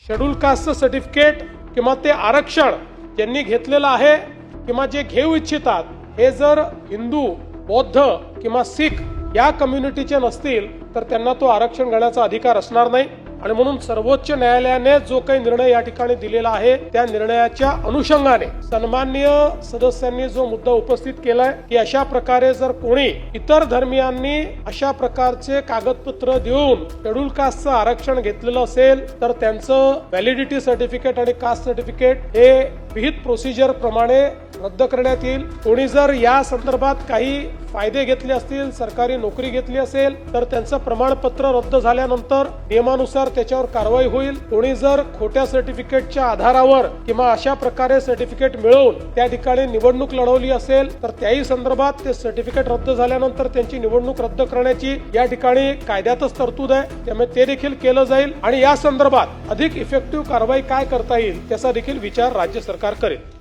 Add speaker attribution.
Speaker 1: Schedule कास्टचं certificate किंवा ते आरक्षण ज्यांनी घेतलेलं आहे किंवा जे घेऊ इच्छितात हे जर हिंदू, बौद्ध किंवा शीख या कम्युनिटीचे नसतील तर त्यांना तो आरक्षण घेण्याचा अधिकार असणार नाही। आणि म्हणून सर्वोच्च न्यायालयाने जो काही निर्णय या ठिकाणी दिलेला आहे त्या निर्णयाच्या अनुषंगाने सन्माननीय सदस्यांनी जो मुद्दा उपस्थित केलाय की अशा प्रकारे जर कोणी इतर धर्मियांनी अशा प्रकारचे कागदपत्र देऊन शेड्यूल कास्टचं आरक्षण घेतलेलं असेल तर त्यांचं व्हॅलिडिटी सर्टिफिकेट आणि कास्ट सर्टिफिकेट हे विहित प्रोसिजर प्रमाणे रद्द करण्यात येईल। कोणी जर या संदर्भात काही फायदे घेतले असतील, सरकारी नोकरी घेतली असेल तर त्यांचं प्रमाणपत्र रद्द झाल्यानंतर नियमानुसार त्याच्यावर कारवाई होईल। कोणी जर खोट्या सर्टिफिकेटच्या आधारावर किंवा अशा प्रकारे सर्टिफिकेट मिळवून त्या ठिकाणी निवडणूक लढवली असेल तर त्याही संदर्भात ते सर्टिफिकेट रद्द झाल्यानंतर त्यांची निवडणूक रद्द करण्याची या ठिकाणी कायद्यातच तरतूद आहे, त्यामुळे ते देखील केलं जाईल आणि या संदर्भात अधिक इफेक्टिव्ह कारवाई काय करता येईल त्याचा देखील विचार राज्य सरकार करेल।